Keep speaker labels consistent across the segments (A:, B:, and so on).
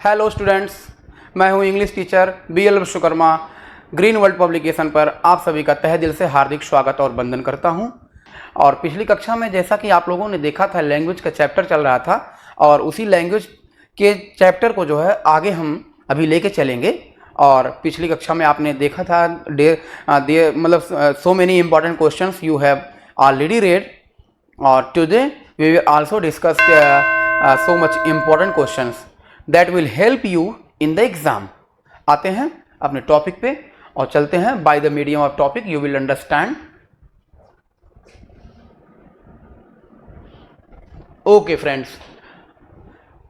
A: Hello students, मैं हूं English teacher BL Vishwakarma. Green world publication पर आप सभी का तहे दिल से हार्दिक स्वागत और वंदन करता हूं। और पिछली कक्षा में जैसा कि आप लोगों ने देखा था, लैंग्वेज का चैप्टर चल रहा था और उसी लैंग्वेज के चैप्टर को जो है आगे हम अभी लेके चलेंगे। और पिछली कक्षा में आपने देखा था मतलब so many important questions you have already read, और today we will also discuss so much important questions that will help you in the exam। आते हैं अपने टॉपिक पे और चलते हैं। by the medium of topic you will understand। okay friends,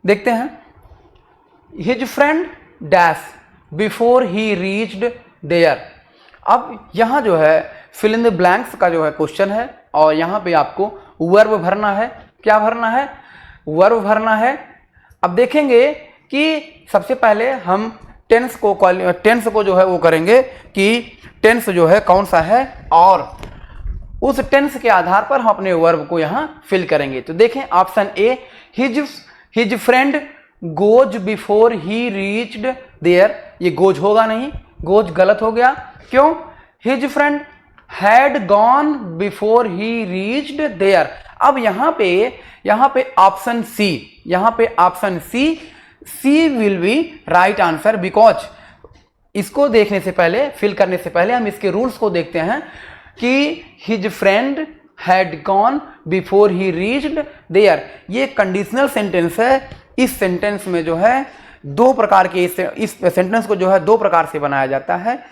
A: देखते हैं। his friend dash before he reached there। अब यहाँ जो है fill in the blanks का जो है क्वेश्चन है और यहाँ पे आपको वर्ब भरना है। क्या भरना है? वर्ब भरना है। अब देखेंगे कि सबसे पहले हम टेंस को जो है वो करेंगे कि टेंस जो है कौन सा है, और उस टेंस के आधार पर हम अपने वर्ब को यहाँ फिल करेंगे। तो देखें option A, his friend goes before he reached there. ये गोज होगा नहीं, गोज गलत हो गया। क्यों? His friend had gone before he reached there. अब यहाँ पे option C will be right answer, because इसको देखने से पहले, फिल करने से पहले हम इसके रूल्स को देखते हैं कि his friend had gone before he reached there. ये कंडीशनल सेंटेंस है। इस सेंटेंस में जो है दो प्रकार के, इस सेंटेंस को जो है दो प्रकार से बनाया जाता है।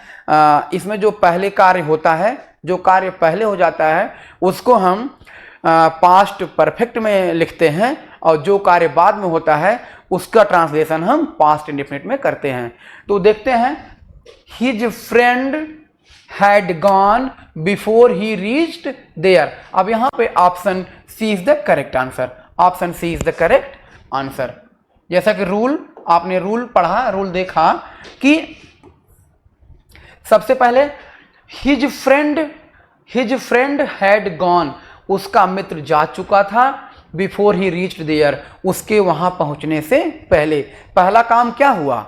A: इसमें जो पहले कार्य होता है, जो कार्य पहले हो जाता है उसको हम पास्ट परफेक्ट में लिखते हैं, और जो कार्य बाद में होता है उसका ट्रांसलेशन हम पास्ट इंडेफिनिट में करते हैं। तो देखते हैं, his friend had gone before he reached there. अब यहाँ पे option C is the correct answer. Option C is the correct answer. जैसा कि रूल, आपने रूल पढ़ा, रूल देखा कि सबसे पहले हिज फ्रेंड हैड गॉन, उसका मित्र जा चुका था। बिफोर ही रीच्ड देयर, उसके वहां पहुंचने से पहले। पहला काम क्या हुआ?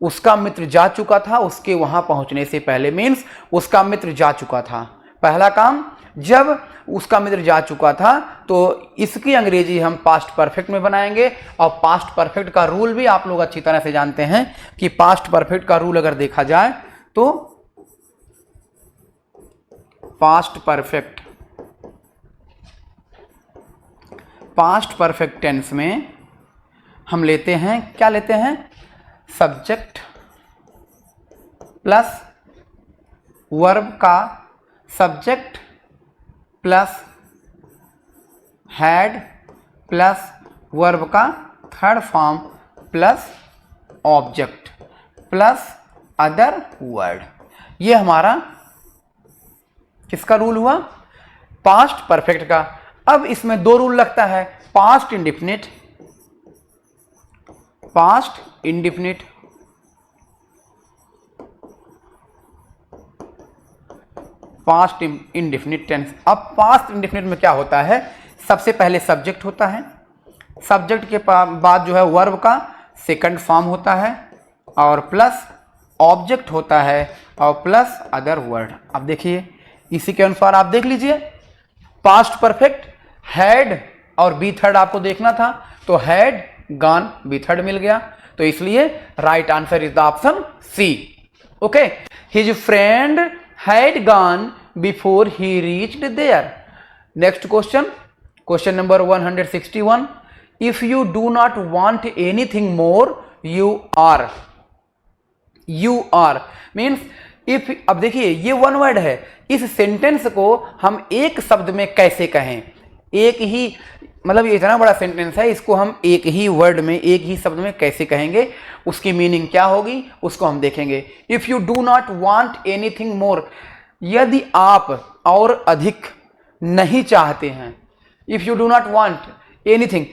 A: उसका मित्र जा चुका था, उसके वहां पहुंचने से पहले मीन्स उसका मित्र जा चुका था। पहला काम, जब उसका मित्र जा चुका था तो इसकी अंग्रेजी हम पास्ट परफेक्ट में बनाएंगे। और पास्ट परफेक्ट का रूल भी आप लोग अच्छी तरह से जानते हैं कि पास्ट परफेक्ट का रूल अगर देखा जाए तो पास्ट परफेक्ट टेंस में हम लेते हैं, क्या लेते हैं? सब्जेक्ट प्लस वर्ब का, subject plus had plus verb का third form plus object plus other word. ये हमारा किसका रूल हुआ? पास्ट परफेक्ट का। अब इसमें दो रूल लगता है, पास्ट इंडेफिनिट टेंस। अब पास्ट इंडेफिनिट में क्या होता है? सबसे पहले सब्जेक्ट होता है, सब्जेक्ट के बाद जो है वर्ब का सेकंड फॉर्म होता है, और प्लस ऑब्जेक्ट होता है, और प्लस अदर वर्ड। अब देखिए इसी के अनुसार आप देख लीजिए, पास्ट परफेक्ट हैड और बी थर्ड आपको देखना था, तो हैड गॉन बी थर्ड मिल गया, तो इसलिए right answer is the option C. Okay, his friend had gone before he reached there. Next question number 161। If you do not want anything more, you are means if. अब देखिए ये one word है, इस sentence को हम एक शब्द में कैसे कहें? एक ही, मतलब ये इतना बड़ा सेंटेंस है, इसको हम एक ही वर्ड में, एक ही शब्द में कैसे कहेंगे, उसकी मीनिंग क्या होगी उसको हम देखेंगे। If you do not want anything मोर, यदि आप और अधिक नहीं चाहते हैं। If you do not want anything,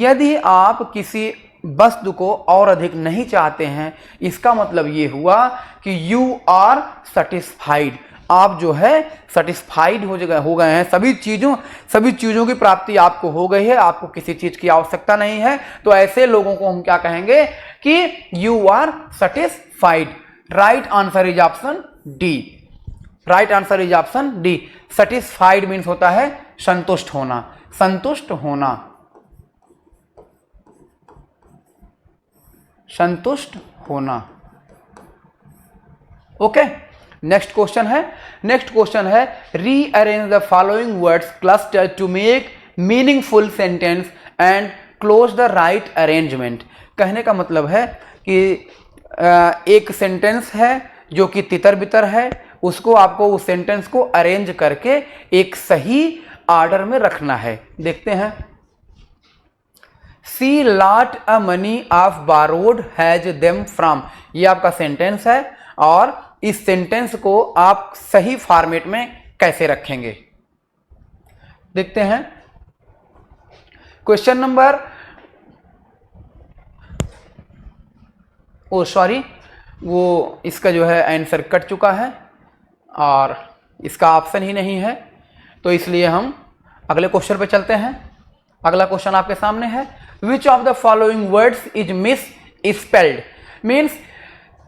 A: यदि आप किसी वस्तु को और अधिक नहीं चाहते हैं, इसका मतलब ये हुआ कि यू आर सेटिस्फाइड, आप जो है सेटिस्फाइड हो गए हैं, सभी चीज़ों की प्राप्ति आपको हो गई है, आपको किसी चीज़ की आवश्यकता नहीं है, तो ऐसे लोगों को हम क्या कहेंगे कि you are satisfied. Right answer is option D. Right answer is option D. Satisfied means होता है संतुष्ट होना, संतुष्ट होना, संतुष्ट होना। ओके, नेक्स्ट क्वेश्चन है rearrange the following words cluster to make meaningful sentence and close the right arrangement. कहने का मतलब है कि एक सेंटेंस है जो कि तितर बितर है, उसको आपको उस सेंटेंस को अरेंज करके एक सही ऑर्डर में रखना है। देखते हैं, see lot a money of borrowed has them from, ये आपका सेंटेंस है और इस सेंटेंस को आप सही फॉर्मेट में कैसे रखेंगे देखते हैं। क्वेश्चन नंबर वो इसका जो है आंसर कट चुका है और इसका ऑप्शन ही नहीं है, तो इसलिए हम अगले क्वेश्चन पे चलते हैं। अगला क्वेश्चन आपके सामने है, विच of the following words is miss spelled, means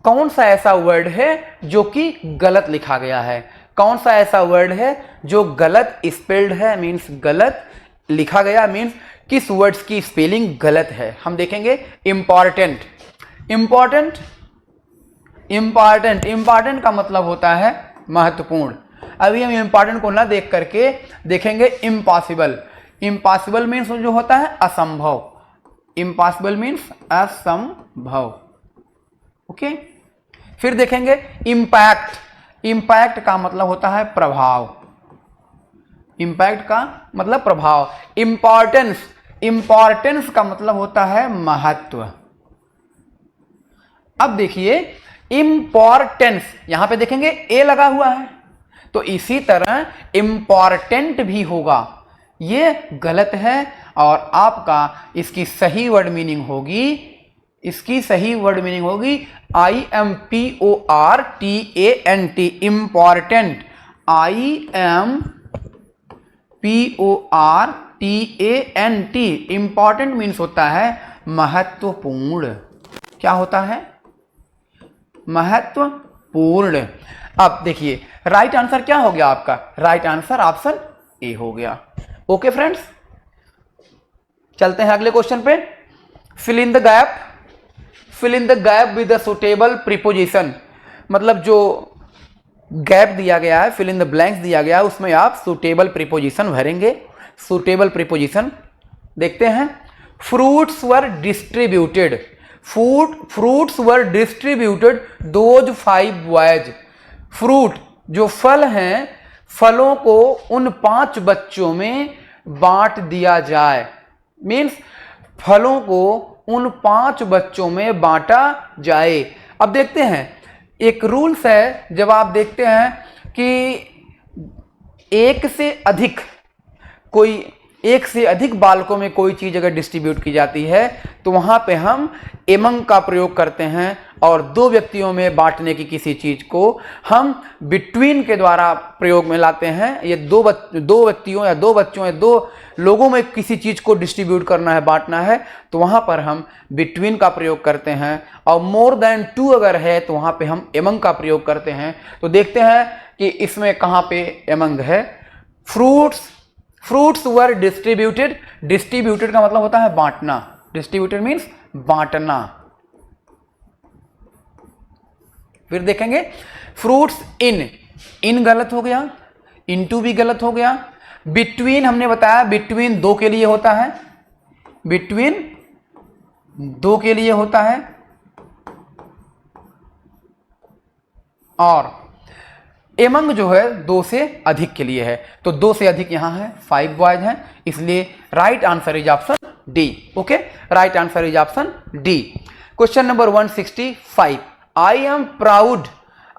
A: कौन सा ऐसा वर्ड है जो कि गलत लिखा गया है, कौन सा ऐसा वर्ड है जो गलत स्पेल्ड है, मीन्स गलत लिखा गया, मीन्स किस वर्ड्स की स्पेलिंग गलत है। हम देखेंगे इंपॉर्टेंट। इंपॉर्टेंट इंपॉर्टेंट का मतलब होता है महत्वपूर्ण। अभी हम इंपॉर्टेंट को ना देख करके देखेंगे इम्पॉसिबल। इम्पॉसिबल मीन्स जो होता है असंभव, इम्पॉसिबल मीन्स असंभव। ओके, फिर देखेंगे इम्पैक्ट। इम्पैक्ट का मतलब होता है प्रभाव, इम्पैक्ट का मतलब प्रभाव। इंपॉर्टेंस, इंपॉर्टेंस का मतलब होता है महत्व। अब देखिए इंपॉर्टेंस, यहां पे देखेंगे ए लगा हुआ है, तो इसी तरह इंपॉर्टेंट भी होगा, ये गलत है और आपका इसकी सही वर्ड मीनिंग होगी, इसकी सही वर्ड मीनिंग होगी IMPORTANT, important. IMPORTANT, important means होता है महत्वपूर्ण। क्या होता है? महत्वपूर्ण। अब देखिए राइट आंसर क्या हो गया आपका? राइट आंसर ऑप्शन ए हो गया। ओके फ्रेंड्स, चलते हैं अगले क्वेश्चन पे। Fill in the gap, fill in the gap with the suitable preposition, मतलब जो गैप दिया गया है, फिल इन द ब्लैंक्स दिया गया है, उसमें आप सुटेबल प्रीपोजिशन भरेंगे। सुटेबल प्रीपोजिशन देखते हैं। Fruits were distributed, fruits were distributed those 5 boys. Fruit जो फल हैं, फलों को उन 5 बच्चों में बांट दिया जाए, मीन्स फलों को उन 5 बच्चों में बांटा जाए। अब देखते हैं, एक रूल्स है, जब आप देखते हैं कि एक से अधिक बालकों में कोई चीज अगर डिस्ट्रीब्यूट की जाती है तो वहां पे हम एमंग का प्रयोग करते हैं, और 2 व्यक्तियों में बांटने की किसी चीज को हम बिटवीन के द्वारा प्रयोग में लाते हैं। ये 2 व्यक्तियों या 2 बच्चों या 2 लोगों में किसी चीज को डिस्ट्रीब्यूट करना है, बांटना है, तो वहां पर हम बिटवीन का प्रयोग करते हैं, और मोर देन 2 अगर है तो वहां पे हम एमंग का प्रयोग करते हैं। तो देखते हैं कि इसमें कहां पे एमंग है। फ्रूट्स वर डिस्ट्रीब्यूटेड, डिस्ट्रीब्यूटेड का मतलब होता है बांटना, डिस्ट्रीब्यूटेड मीन्स बांटना। फिर देखेंगे फ्रूट्स इन गलत हो गया, इनटू भी गलत हो गया। बिटवीन हमने बताया बिटवीन 2 के लिए होता है, बिटवीन 2 के लिए होता है, और एमंग जो है 2 से अधिक के लिए है, तो 2 से अधिक यहां है, 5 बॉयज हैं, इसलिए right answer is option D. Okay, right answer is option D. Question number 165, I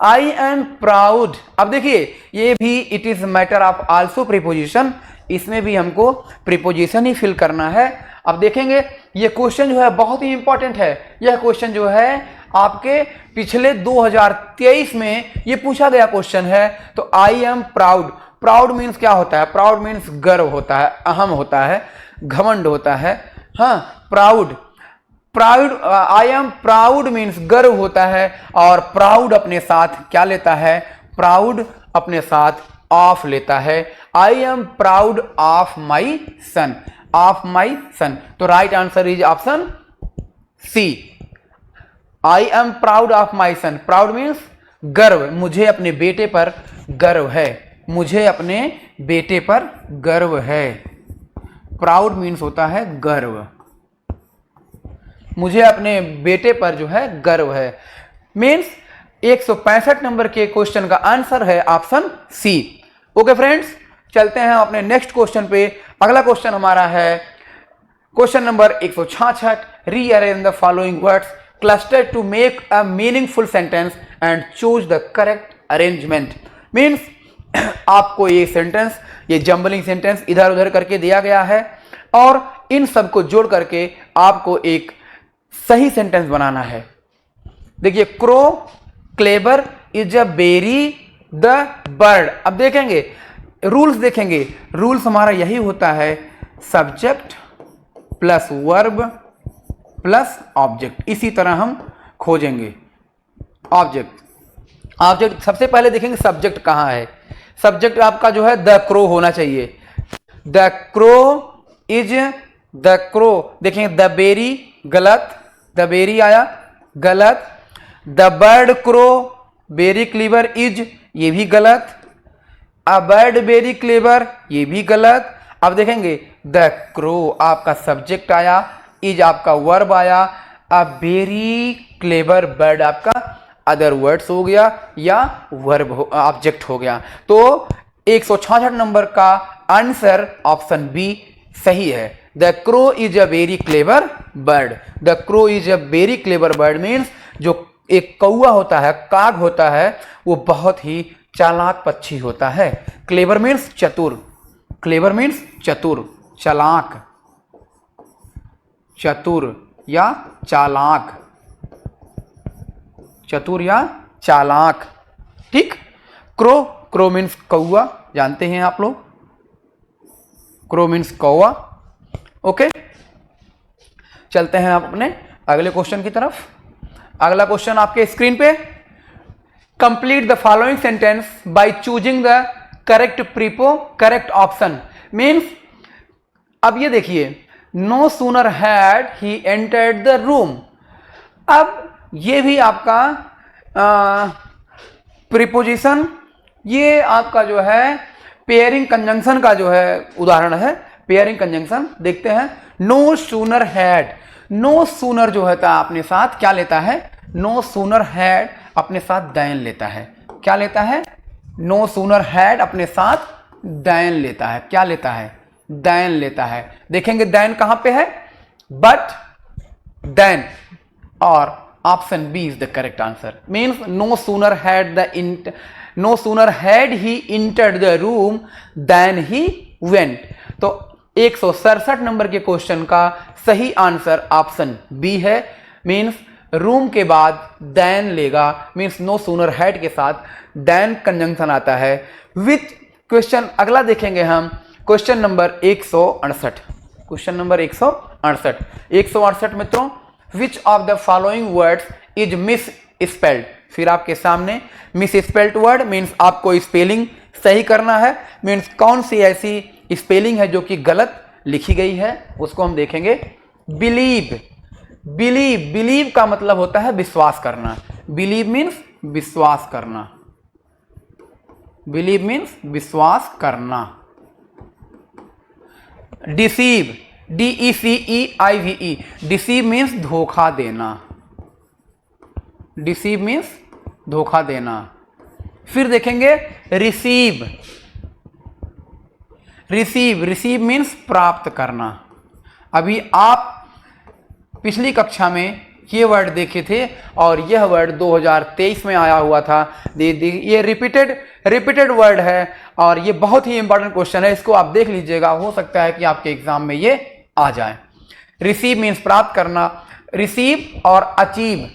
A: I am proud, अब देखिए ये भी it is matter of also preposition, इसमें भी हमको प्रीपोजिशन ही फिल करना है। अब देखेंगे ये क्वेश्चन जो है बहुत ही इंपॉर्टेंट है। यह क्वेश्चन जो है आपके पिछले 2023 में ये पूछा गया क्वेश्चन है। तो आई एम प्राउड, प्राउड मीन्स क्या होता है? प्राउड मीन्स गर्व होता है, अहम होता है, घमंड होता है। हाँ, proud, proud, I am proud means गर्व होता है। और प्राउड अपने साथ क्या लेता है? प्राउड अपने साथ ऑफ लेता है। I am proud of my son, of my son. तो right answer is option C, I am proud of my son. Proud means गर्व, मुझे अपने बेटे पर गर्व है, मुझे अपने बेटे पर गर्व है। प्राउड मीन्स होता है गर्व, मुझे अपने बेटे पर जो है गर्व है। मीन्स 165 नंबर के क्वेश्चन का आंसर है ऑप्शन सी। ओके फ्रेंड्स, चलते हैं अपने नेक्स्ट क्वेश्चन पे। अगला क्वेश्चन हमारा है question number 166। Rearrange the following words cluster to make a meaningful sentence and choose the correct arrangement. Means आपको ये सेंटेंस, ये जंबलिंग सेंटेंस इधर उधर करके दिया गया है और इन सबको जोड़ करके आपको एक सही सेंटेंस बनाना है। देखिए, crow clever is a very the bird. अब देखेंगे रूल्स, देखेंगे रूल्स हमारा यही होता है, subject plus verb plus object. इसी तरह हम खोजेंगे ऑब्जेक्ट। ऑब्जेक्ट सबसे पहले देखेंगे सब्जेक्ट कहाँ है। सब्जेक्ट आपका जो है द क्रो होना चाहिए। The crow is the crow, देखेंगे द बेरी गलत, द बेरी आया गलत। The bird crow very clever is, ये भी गलत। अ बर्ड बेरी क्लेवर, ये भी गलत। अब देखेंगे द क्रो आपका सब्जेक्ट आया, इज आपका वर्ब आया, अ बेरी क्लेवर बर्ड आपका अदर वर्ड्स हो गया या वर्ब ऑब्जेक्ट हो गया। तो 166 नंबर का आंसर ऑप्शन बी सही है। The crow is a very clever bird. The crow is a very clever bird means जो एक कौआ होता है, काग होता है, वो बहुत ही चालाक पक्षी होता है। क्लेवर मीन्स चतुर, क्लेवर मीन्स चतुर, चालाक, चतुर या चालाक, चतुर या चालाक। ठीक, क्रो, क्रो मीन्स कौआ, जानते हैं आप लोग, क्रो मीन्स कौआ। ओके, चलते हैं आप अपने अगले क्वेश्चन की तरफ। अगला क्वेश्चन आपके स्क्रीन पे, complete the following sentence by choosing the correct prepo correct option. Means अब ये देखिए, no sooner had he entered the room. अब ये भी आपका प्रीपोजिशन, ये आपका जो है पेयरिंग कंजंक्शन का जो है उदाहरण है। पेयरिंग कंजंक्शन देखते हैं, no sooner had. No sooner जो होता है अपने साथ क्या लेता है? नो सूनर हैड अपने साथ दैन लेता है। क्या लेता है? नो सूनर हैड अपने साथ दैन लेता है। क्या लेता है? दैन लेता है। देखेंगे दैन कहां पे है? बट, देन और option B is the correct answer. Means no sooner had the no sooner had he entered the room then he went. तो 167 नंबर के क्वेश्चन का सही आंसर ऑप्शन बी है। मीन्स रूम के बाद देन लेगा, means no sooner had के साथ देन कंजंक्शन आता है। विच क्वेश्चन अगला देखेंगे हम, क्वेश्चन नंबर 168। Question number 168। 168 मित्रों, विच of the following words is miss spelled. फिर आपके सामने मिस स्पेल्ड वर्ड मीन्स आपको स्पेलिंग सही करना है। मीन्स कौन सी ऐसी स्पेलिंग है जो कि गलत लिखी गई है, उसको हम देखेंगे। बिलीव, बिलीव, बिलीव का मतलब होता है विश्वास करना। बिलीव मीन्स विश्वास करना। बिलीव मीन्स विश्वास करना। डिसीव, DECEIVE, डिसीव मीन्स धोखा देना। डिसीव मीन्स धोखा देना। फिर देखेंगे रिसीव, रिसीव, रिसीव मीन्स प्राप्त करना। अभी आप पिछली कक्षा में ये वर्ड देखे थे और यह वर्ड 2023 में आया हुआ था। ये रिपीटेड वर्ड है और ये बहुत ही इंपॉर्टेंट क्वेश्चन है, इसको आप देख लीजिएगा, हो सकता है कि आपके एग्जाम में ये आ जाए। रिसीव मीन्स प्राप्त करना, रिसीव और अचीव,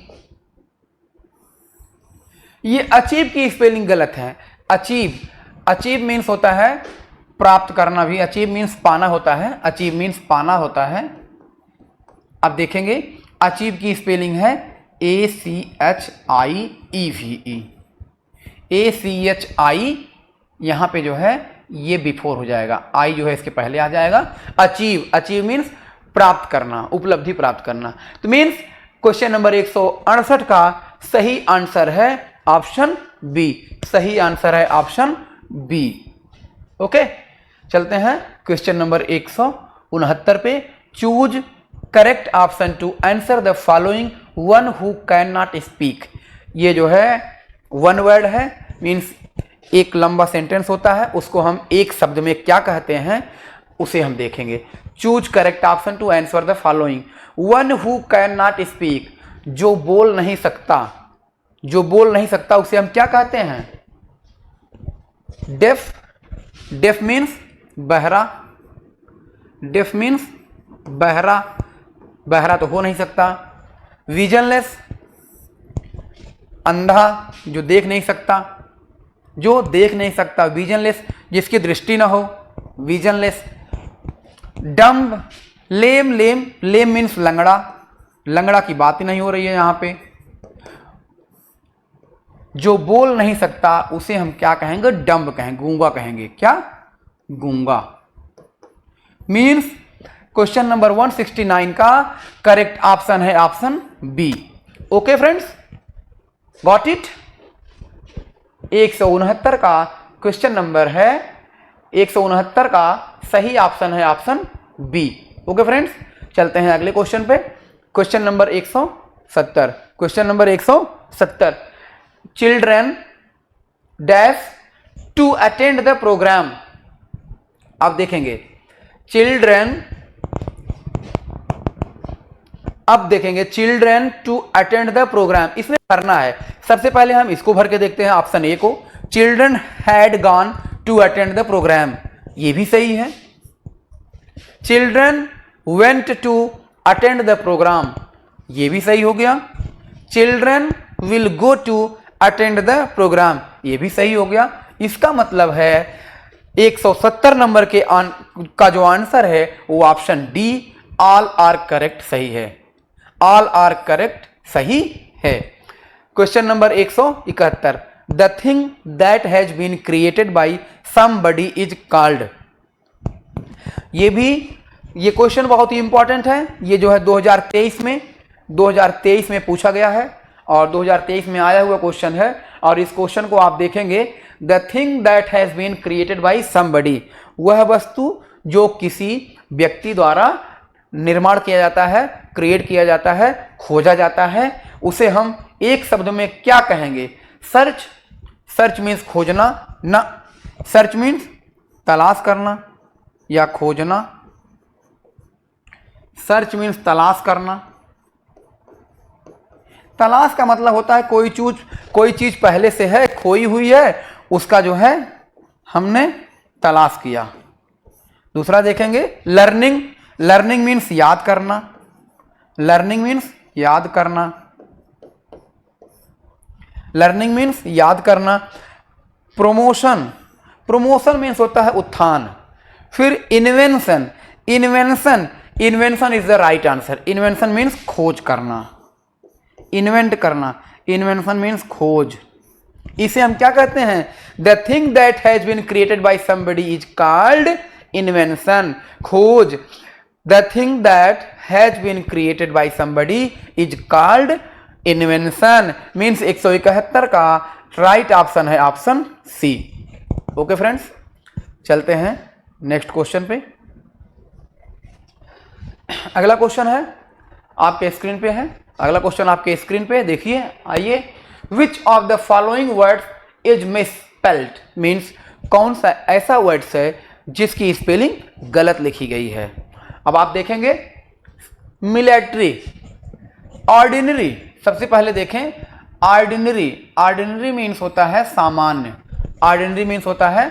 A: ये अचीव की स्पेलिंग गलत है। अचीव मीन्स होता है प्राप्त करना, भी अचीव मीन्स पाना होता है, अचीव मीन्स पाना होता है। अब देखेंगे अचीव की स्पेलिंग है ACHIEVE, ACHI यहाँ पे जो है ये बिफोर हो जाएगा, आई जो है इसके पहले आ जाएगा। अचीव मीन्स प्राप्त करना, उपलब्धि प्राप्त करना। तो मीन्स क्वेश्चन नंबर 168 का सही आंसर है ऑप्शन बी, सही आंसर है ऑप्शन बी। ओके, चलते हैं क्वेश्चन नंबर 169 पे। Choose correct option to answer the following one who can not speak. ये जो है वन वर्ड है, मीन्स एक लंबा सेंटेंस होता है, उसको हम एक शब्द में क्या कहते हैं उसे हम देखेंगे। Choose correct option to answer the following one who can not speak, जो बोल नहीं सकता, जो बोल नहीं सकता उसे हम क्या कहते हैं? डेफ मीन्स बहरा, डेफ मीन्स बहरा, बहरा तो हो नहीं सकता। विजनलेस अंधा, जो देख नहीं सकता, जो देख नहीं सकता, विजनलेस जिसकी दृष्टि ना हो, विजनलेस। डम्ब, लेम मीन्स लंगड़ा, लंगड़ा की बात ही नहीं हो रही है यहाँ पे। जो बोल नहीं सकता उसे हम क्या कहेंगे? डम्ब कहेंगे, गूंगा कहेंगे। क्या? गूंगा। मीन्स क्वेश्चन नंबर 169 का करेक्ट ऑप्शन है option B. Okay friends, got it. 169 का क्वेश्चन नंबर है, 169 का सही ऑप्शन है ऑप्शन बी। ओके फ्रेंड्स, चलते हैं अगले क्वेश्चन पे। Question number 170, question number 170। Children dash to attend the program. आप देखेंगे चिल्ड्रन, अब देखेंगे children to attend the program, इसमें भरना है। सबसे पहले हम इसको भर के देखते हैं ऑप्शन ए को। Children had gone to attend the program, ये भी सही है। Children went to attend the program, ये भी सही हो गया। Children will go to attend the program, ये भी सही हो गया। इसका मतलब है 170 नंबर के का जो आंसर है वो option D, all are correct सही है। ऑल आर करेक्ट सही है। Question number 171। The thing that has been created by somebody is called. ये क्वेश्चन बहुत ही इंपॉर्टेंट है। ये जो है 2023 में पूछा गया है और 2023 में आया हुआ क्वेश्चन है। और इस क्वेश्चन को आप देखेंगे, the thing that has been created by somebody, वह वस्तु जो किसी व्यक्ति द्वारा निर्माण किया जाता है, क्रिएट किया जाता है, खोजा जाता है, उसे हम एक शब्द में क्या कहेंगे? सर्च मीन्स खोजना ना, सर्च मीन्स तलाश करना या खोजना। सर्च मीन्स तलाश करना। तलाश का मतलब होता है कोई चीज पहले से है, खोई हुई है, उसका जो है हमने तलाश किया। दूसरा देखेंगे लर्निंग मीन्स याद करना, लर्निंग मीन्स याद करना, लर्निंग मीन्स याद करना। प्रोमोशन मीन्स होता है उत्थान। फिर invention is the right answer. Invention means खोज करना, इन्वेंट करना, इन्वेंशन मीन्स खोज। इसे हम क्या कहते हैं? The thing that has been created by somebody is called invention, खोज। The thing that has been created by somebody is called invention. Means 171 का राइट ऑप्शन है ऑप्शन सी। ओके फ्रेंड्स, चलते हैं नेक्स्ट क्वेश्चन पे। अगला question है आपके screen पे है, अगला क्वेश्चन आपके स्क्रीन पे देखिए, आइए। विच of the following words is misspelled, means कौन सा ऐसा वर्ड्स है जिसकी स्पेलिंग गलत लिखी गई है। अब आप देखेंगे मिलिट्री, ऑर्डिनरी, सबसे पहले देखें ऑर्डिनरी, ऑर्डिनरी मीन्स होता है सामान्य, ऑर्डिनरी मीन्स होता है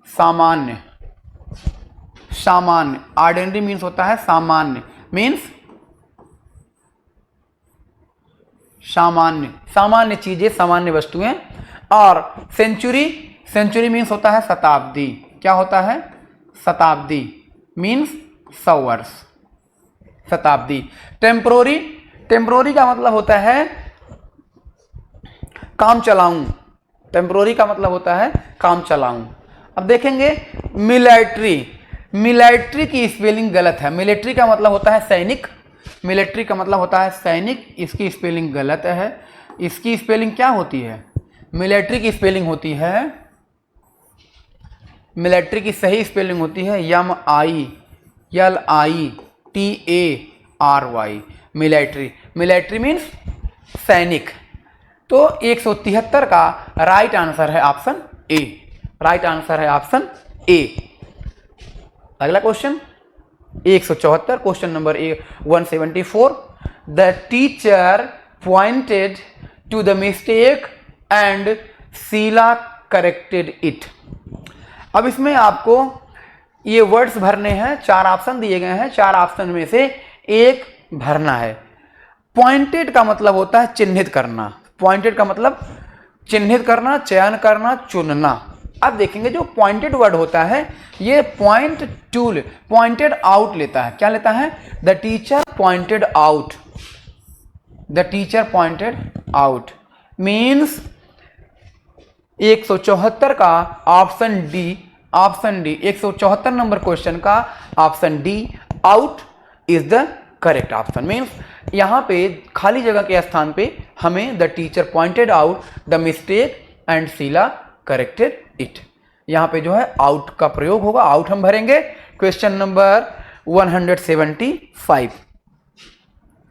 A: सामान्य, सामान्य, ऑर्डिनरी मीन्स होता है सामान्य, मीन्स सामान्य, सामान्य चीजें, सामान्य वस्तुएं। और सेंचुरी, सेंचुरी मीन्स होता है शताब्दी, क्या होता है, शताब्दी मीन्स 100 वर्ष, शताब्दी। टेम्पोररी, टेम्पोररी का मतलब होता है काम चलाऊं, टेम्पोररी का मतलब होता है काम चलाऊं। अब देखेंगे मिलिट्री, मिलिट्री की स्पेलिंग गलत है, मिलिट्री का मतलब होता है सैनिक, मिलिट्री का मतलब होता है सैनिक, इसकी स्पेलिंग गलत है। इसकी स्पेलिंग क्या होती है, मिलिट्री की स्पेलिंग होती है, मिलिट्री की सही स्पेलिंग होती है MILITARY, मिलिट्री, मिलिट्री मीन्स सैनिक। तो 173 का राइट आंसर है ऑप्शन ए, राइट आंसर है ऑप्शन ए। अगला question 174, question number 174, the teacher pointed to the mistake and Sheela corrected it. अब इसमें आपको ये वर्ड्स भरने हैं, 4 ऑप्शन दिए गए हैं, 4 ऑप्शन में से एक भरना है। पॉइंटेड का मतलब होता है चिन्हित करना, पॉइंटेड का मतलब चिन्हित करना, चयन करना, चुनना। अब देखेंगे जो पॉइंटेड वर्ड होता है ये पॉइंट टू, पॉइंटेड आउट लेता है, क्या लेता है, the teacher pointed out, the teacher pointed out means 174 का option D, option D, 174 number question का option D out is the correct option. Means यहाँ पे खाली जगह के स्थान पे हमें the teacher pointed out the mistake and Sheela corrected it, यहाँ पे जो है आउट का प्रयोग होगा, आउट हम भरेंगे। क्वेश्चन नंबर 175,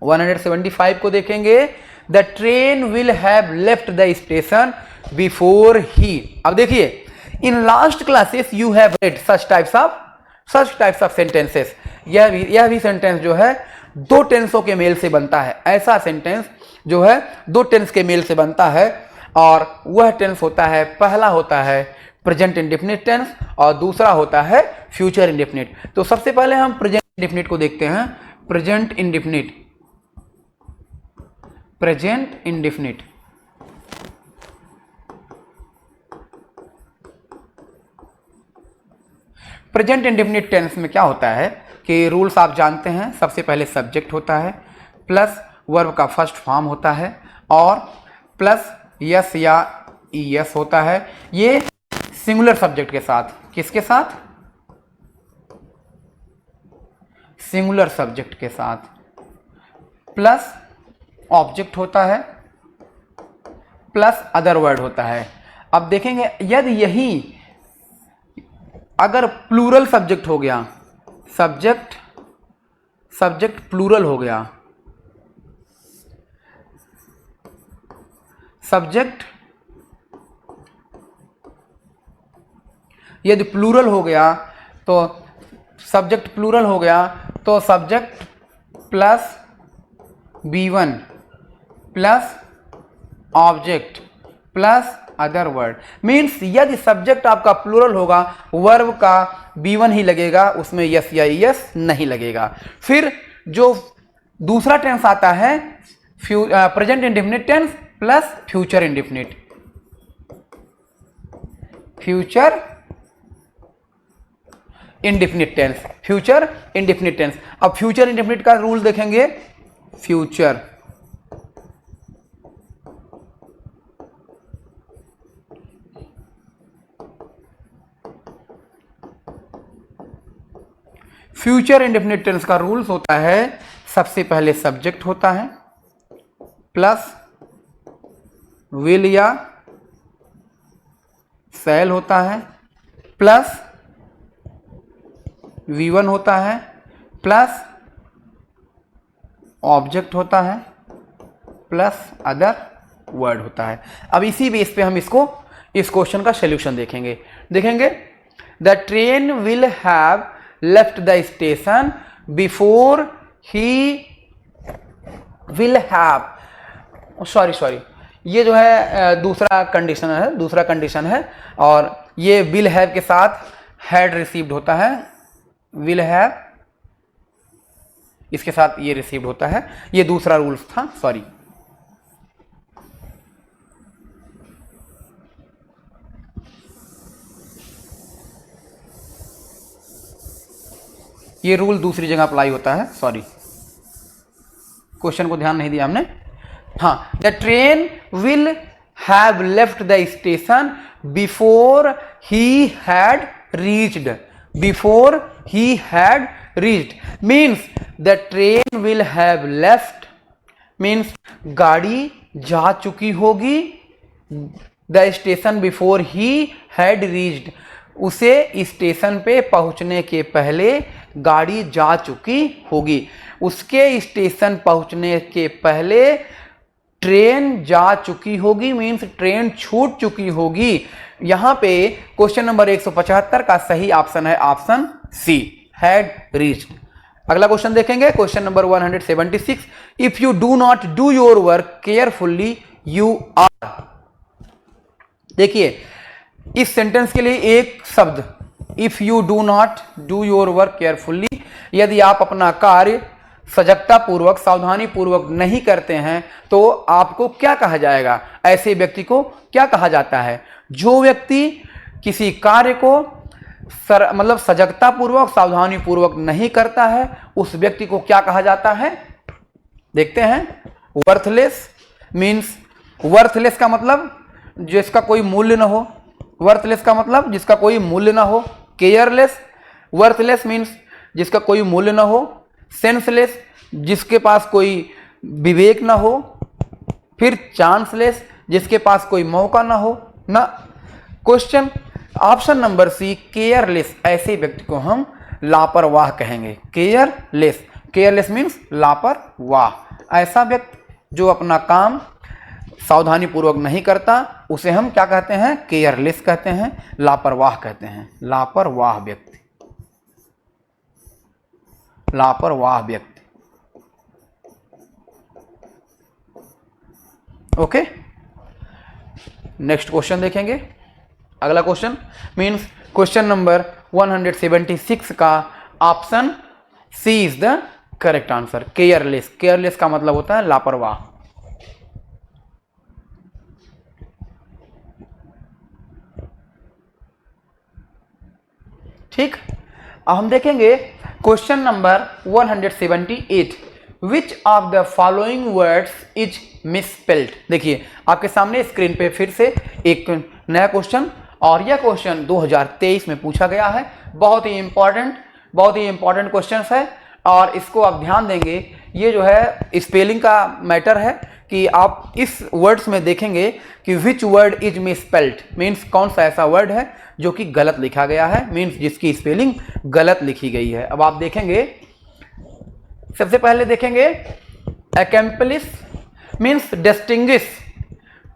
A: 175 को देखेंगे, the train will have left the station before he. अब देखिए in last classes you have read such types of sentences, यह भी सेंटेंस जो है 2 टेंसों के मेल से बनता है, ऐसा सेंटेंस जो है 2 टेंस के मेल से बनता है, और वह टेंस होता है, पहला होता है प्रेजेंट इंडेफिनिट टेंस और दूसरा होता है फ्यूचर इंडेफिनिट। तो सबसे पहले हम प्रेजेंट इंडेफिनिट को देखते हैं, present indefinite, present indefinite, present indefinite tense में क्या होता है कि रूल्स आप जानते हैं, सबसे पहले सब्जेक्ट होता है प्लस वर्ब का फर्स्ट फॉर्म होता है और प्लस यस या ईएस होता है, ये सिंगुलर सब्जेक्ट के साथ, किसके साथ, सिंगुलर सब्जेक्ट के साथ, प्लस ऑब्जेक्ट होता है प्लस अदर वर्ड होता है। अब देखेंगे यदि यही अगर प्लूरल सब्जेक्ट हो गया, सब्जेक्ट प्लूरल हो गया, सब्जेक्ट यदि प्लूरल हो गया तो सब्जेक्ट प्लूरल हो गया तो subject plus B1 plus object plus other word. Means यदि सब्जेक्ट आपका प्लूरल होगा वर्ब का B1 ही लगेगा, उसमें यस या यस नहीं लगेगा। फिर जो दूसरा टेंस आता है present indefinite tense plus future indefinite, future indefinite tense, future indefinite tense. अब फ्यूचर इंडेफिनिट का रूल देखेंगे, फ्यूचर फ्यूचर इंडेफिनिट टेंस का रूल्स होता है, सबसे पहले सब्जेक्ट होता है प्लस विल या शैल होता है प्लस V1 होता है प्लस ऑब्जेक्ट होता है प्लस अदर वर्ड होता है। अब इसी बेस पे हम इसको इस क्वेश्चन का सॉल्यूशन देखेंगे। The train will have left the station before he will have, sorry ये जो है दूसरा कंडीशन है और ये विल हैव के साथ हैड रिसीव्ड होता है, विल हैव इसके साथ ये रिसीव्ड होता है, ये दूसरा रूल्स था, सॉरी। ये रूल दूसरी जगह अप्लाई होता है, सॉरी, क्वेश्चन को ध्यान नहीं दिया हमने। हाँ, the train will have left the station before he had reached, before he had reached means the train will have left means गाड़ी जा चुकी होगी, the station before he had reached उसे स्टेशन पे पहुंचने के पहले गाड़ी जा चुकी होगी, उसके स्टेशन पहुंचने के पहले ट्रेन जा चुकी होगी मीन्स ट्रेन छूट चुकी होगी। यहां पे क्वेश्चन नंबर 175 का सही ऑप्शन है ऑप्शन सी, हैड रीच्ड। अगला क्वेश्चन देखेंगे, question number 176, if you do not do your work carefully you are. देखिए इस सेंटेंस के लिए एक शब्द, if you do not do your work carefully, यदि आप अपना कार्य सजगता पूर्वक सावधानी पूर्वक नहीं करते हैं तो आपको क्या कहा जाएगा, ऐसे व्यक्ति को क्या कहा जाता है। जो व्यक्ति किसी कार्य को मतलब सजगता पूर्वक सावधानी पूर्वक नहीं करता है उस व्यक्ति को क्या कहा जाता है, देखते हैं। वर्थलेस मीन्स, वर्थलेस का मतलब जिसका कोई मूल्य ना हो, वर्थलेस का मतलब जिसका कोई मूल्य ना हो। केयरलेस, वर्थलेस मीन्स जिसका कोई मूल्य ना हो। सेंसलेस, जिसके पास कोई विवेक ना हो। फिर चांसलेस, जिसके पास कोई मौका ना हो ना। Question option number C, careless, ऐसे व्यक्ति को हम लापरवाह कहेंगे। केयरलेस, केयरलेस मीन्स लापरवाह। ऐसा व्यक्ति जो अपना काम सावधानी पूर्वक नहीं करता उसे हम क्या कहते हैं, केयरलेस कहते हैं, लापरवाह कहते हैं। लापरवाह व्यक्ति, लापरवाह व्यक्ति। ओके, नेक्स्ट क्वेश्चन देखेंगे। अगला क्वेश्चन मीन्स क्वेश्चन नंबर 176 का option C is the correct answer, careless. Careless का मतलब होता है लापरवाह। ठीक, अब हम देखेंगे question number 178, which of the following words is misspelled. देखिए आपके सामने स्क्रीन पे फिर से एक नया क्वेश्चन, और यह क्वेश्चन 2023 में पूछा गया है। बहुत ही इंपॉर्टेंट क्वेश्चन है और इसको आप ध्यान देंगे। ये जो है स्पेलिंग का मैटर है कि आप इस वर्ड्स में देखेंगे कि which word is misspelled means कौन सा ऐसा वर्ड है जो कि गलत लिखा गया है, मीन्स जिसकी स्पेलिंग गलत लिखी गई है। अब आप देखेंगे, सबसे पहले देखेंगे accomplish means distinguish,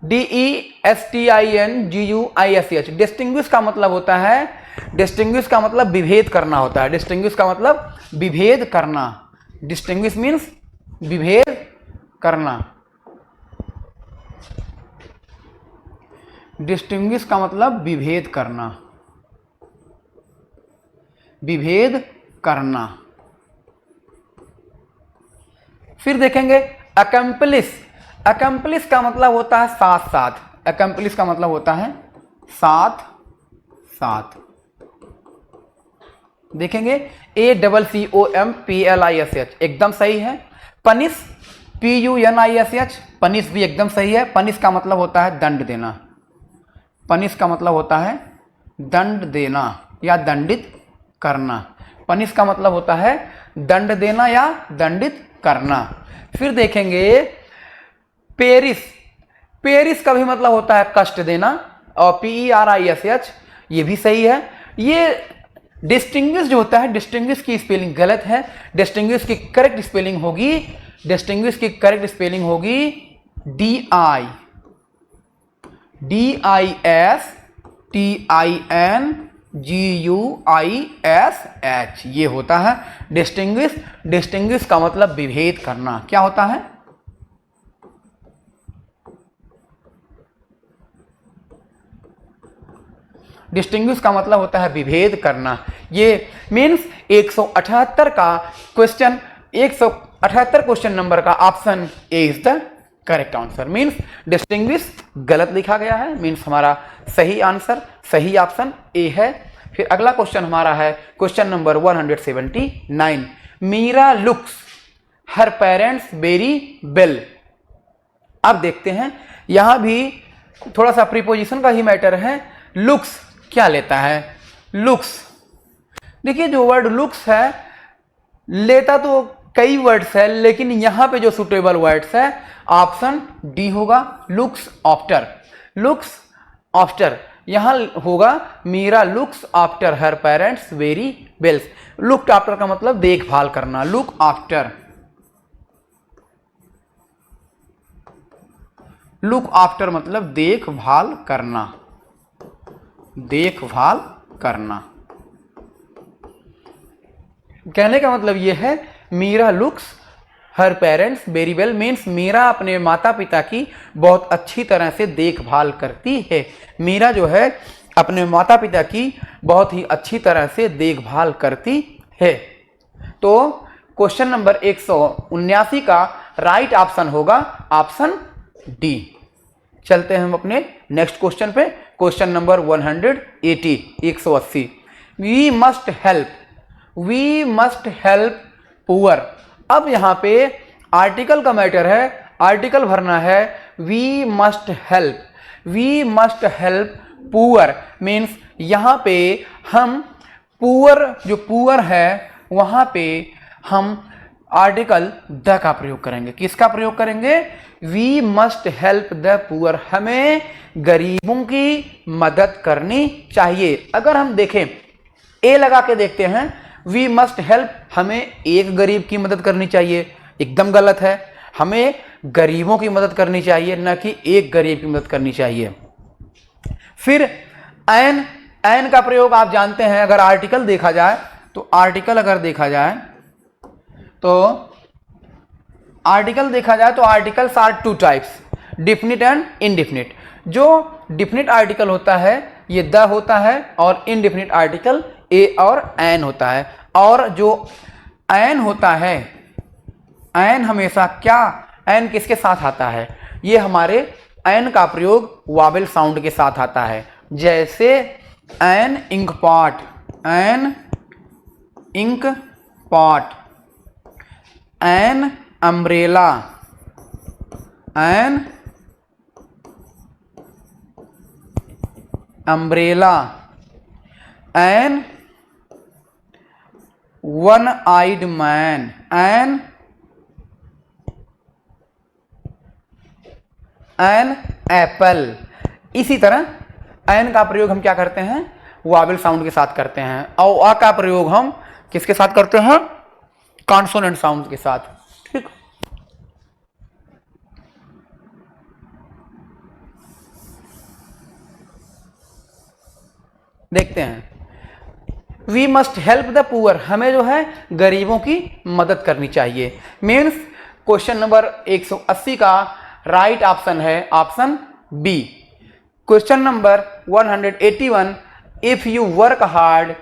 A: DESTINGUISH। Distinguish का मतलब होता है, डिस्टिंग्विश का मतलब विभेद करना होता है। डिस्टिंग्विश का मतलब विभेद करना, डिस्टिंग्विश मीन्स विभेद करना। डिस्टिंग्विश का मतलब विभेद करना, विभेद करना। फिर देखेंगे अकम्प्लिश। अकम्प्लिश का मतलब होता है साथ साथ। अकम्प्लिश का मतलब होता है साथ साथ। देखेंगे ACCOMPLISH एकदम सही है। पनिश, PUNISH, पनिश भी एकदम सही है। पनिश का मतलब होता है दंड देना। पनिश का मतलब होता है दंड देना या दंडित करना। पनिश का मतलब होता है दंड देना या दंडित करना। फिर देखेंगे पेरिश। पेरिश का भी मतलब होता है कष्ट देना, और PERISH ये भी सही है। ये डिस्टिंग्विश जो होता है, डिस्टिंग्विश की स्पेलिंग गलत है। डिस्टिंग्विश की करेक्ट स्पेलिंग होगी, डिस्टिंग्विश की करेक्ट स्पेलिंग होगी DISTINGUISH। ये होता है डिस्टिंग्विश। डिस्टिंग्विश का मतलब विभेद करना। क्या होता है, डिस्टिंग्विश का मतलब होता है विभेद करना। ये मीन्स 178 का क्वेश्चन, 178 क्वेश्चन नंबर का option A is the correct answer. Means distinguish गलत लिखा गया है, मीन्स हमारा सही आंसर, सही ऑप्शन ए है। फिर अगला क्वेश्चन हमारा है question number 179। Meera looks her parents very well. अब देखते हैं, यहां भी थोड़ा सा प्रीपोजिशन का ही मैटर है। लुक्स क्या लेता है? लुक्स, देखिए जो वर्ड लुक्स है लेता तो कई वर्ड्स है, लेकिन यहां पे जो सुटेबल वर्ड्स है ऑप्शन डी होगा, लुक्स आफ्टर। लुक्स आफ्टर यहां होगा Meera looks after her parents very well. Look after का मतलब देखभाल करना, लुक आफ्टर। लुक आफ्टर मतलब देखभाल करना, देखभाल करना। कहने का मतलब यह है Meera looks her parents very well, means Meera अपने माता पिता की बहुत अच्छी तरह से देखभाल करती है। मीरा जो है अपने माता पिता की बहुत ही अच्छी तरह से देखभाल करती है। तो क्वेश्चन नंबर 179 का राइट ऑप्शन होगा ऑप्शन डी। चलते हैं हम अपने नेक्स्ट क्वेश्चन पे, question number 180, 180। We must help poor. अब यहाँ पे आर्टिकल का मैटर है, आर्टिकल भरना है। We must help poor means यहाँ पे हम पुअर, जो पुअर है वहाँ पे हम आर्टिकल द का प्रयोग करेंगे। किसका प्रयोग करेंगे? We must help the poor, हमें गरीबों की मदद करनी चाहिए। अगर हम देखें ए लगा के देखते हैं, वी मस्ट हेल्प, हमें एक गरीब की मदद करनी चाहिए, एकदम गलत है। हमें गरीबों की मदद करनी चाहिए, न कि एक गरीब की मदद करनी चाहिए। फिर एन का प्रयोग आप जानते हैं, अगर आर्टिकल देखा जाए तो articles are two types, definite and indefinite. जो डिफिनिट आर्टिकल होता है ये द होता है, और इनडिफिनिट आर्टिकल ए और एन होता है। और जो एन होता है, एन हमेशा क्या, एन किसके साथ आता है? ये हमारे एन का प्रयोग वावेल साउंड के साथ आता है। जैसे an ink pot, an ink pot, an umbrella, an umbrella, an one eyed man, an apple. इसी तरह एन का प्रयोग हम क्या करते हैं? वावेल साउंड के साथ करते हैं। और आ का प्रयोग हम किसके साथ करते हैं? कॉन्सोनेंट साउंड के साथ। ठीक, देखते हैं। We must help the poor, हमें जो है गरीबों की मदद करनी चाहिए। मीन्स क्वेश्चन नंबर 180 का राइट ऑप्शन है option B. Question number 181, if you work hard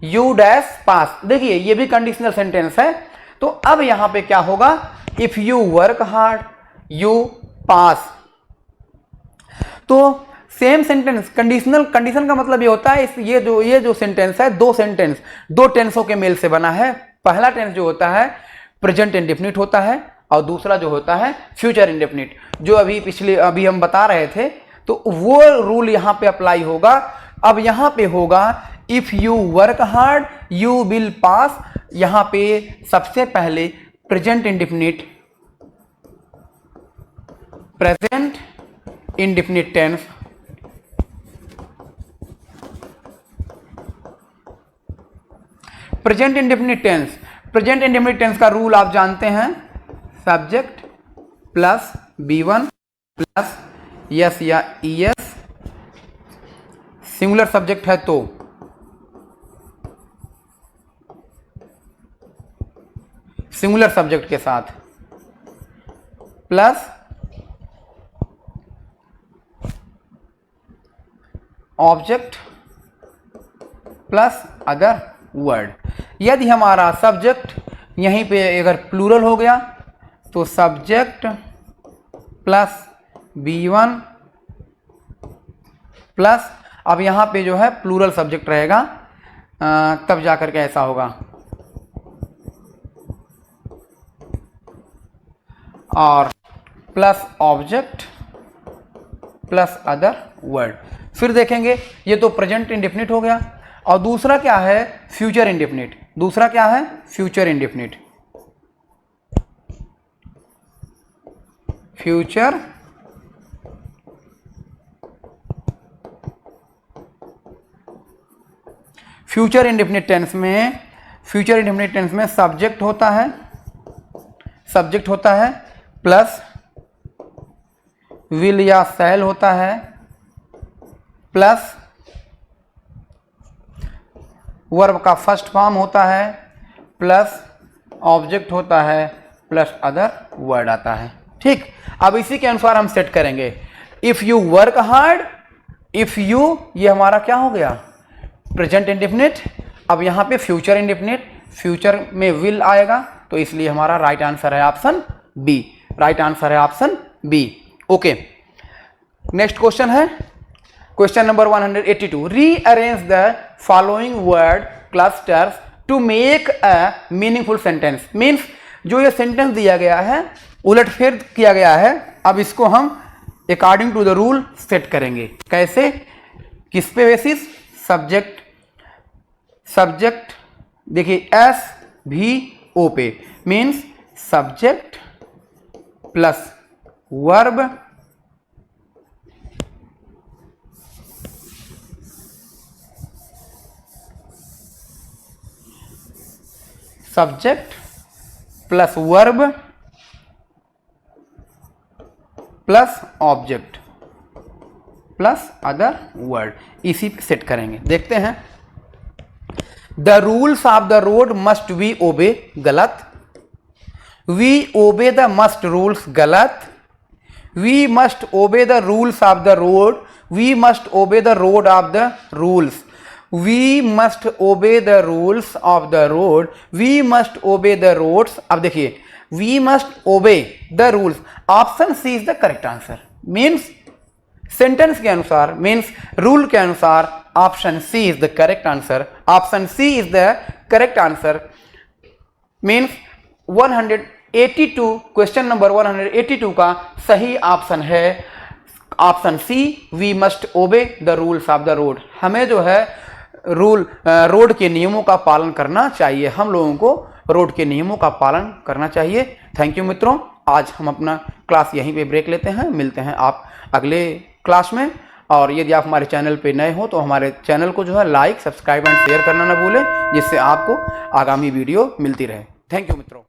A: you dash pass. देखिए ये भी कंडीशनल सेंटेंस है, तो अब यहां पे क्या होगा? If you work hard you pass. तो सेम सेंटेंस, कंडीशन का मतलब ये होता है ये जो सेंटेंस है, दो टेंसों के मेल से बना है। पहला टेंस जो होता है प्रेजेंट इंडेफिनिट होता है, और दूसरा जो होता है फ्यूचर इंडेफिनिट, जो अभी हम बता रहे थे। तो वो रूल यहां पे अप्लाई होगा। अब यहां पे होगा if you work hard you will pass. यहां पे सबसे पहले present indefinite tense, present indefinite tense का रूल आप जानते हैं, subject plus B1 plus S या ES, सिंगुलर सब्जेक्ट है तो सिंगुलर सब्जेक्ट के साथ, plus object plus other word. यदि हमारा सब्जेक्ट यहीं पे अगर प्लूरल हो गया तो सब्जेक्ट प्लस B1 प्लस, अब यहाँ पे जो है प्लूरल सब्जेक्ट रहेगा, तब जाकर के ऐसा होगा, और plus object plus other word. फिर देखेंगे ये तो प्रेजेंट इंडेफिनिट हो गया, और दूसरा क्या है, फ्यूचर इंडेफिनिट। दूसरा क्या है, future indefinite. Future future indefinite tense में, फ्यूचर इंडेफिनिट टेंस में सब्जेक्ट होता है, सब्जेक्ट होता है प्लस विल या शैल होता है प्लस वर्ब का फर्स्ट फॉर्म होता है प्लस ऑब्जेक्ट होता है प्लस अदर वर्ड आता है। ठीक, अब इसी के अनुसार हम सेट करेंगे। If you work hard, if you, ये हमारा क्या हो गया, प्रेजेंट इंडेफिनिट। अब यहाँ पे फ्यूचर इंडेफिनिट, फ्यूचर में विल आएगा, तो इसलिए हमारा राइट आंसर है ऑप्शन बी। राइट आंसर है option B. Okay, next question है question number 182। Rearrange the following word clusters to make a meaningful sentence. Means जो ये सेंटेंस दिया गया है उलटफेर किया गया है, अब इसको हम according to the rule set करेंगे। कैसे, किस पे बेसिस, सब्जेक्ट, सब्जेक्ट देखिए SVO पे, means subject plus verb subject plus verb plus object plus other word, इसी पे सेट करेंगे। देखते हैं, the rules of the road must we obey, गलत। We obey the must rules, गलत। We must obey the rules of the road, we must obey the road of the rules. We must obey the rules of the road, we must obey the roads. अब देखिए, we must obey the rules, option C is the correct answer. Means sentence के अनुसार, means rule के अनुसार option C is the correct answer. Option C is the correct answer. Means 182, question number 182 का सही option है option C, we must obey the rules of the road. हमें जो है रोड के नियमों का पालन करना चाहिए, हम लोगों को रोड के नियमों का पालन करना चाहिए। थैंक यू मित्रों, आज हम अपना क्लास यहीं पे ब्रेक लेते हैं, मिलते हैं आप अगले क्लास में। और यदि आप हमारे चैनल पे नए हो तो हमारे चैनल को जो है लाइक, सब्सक्राइब एंड शेयर करना ना भूलें, जिससे आपको आगामी वीडियो मिलती रहे। थैंक यू मित्रों।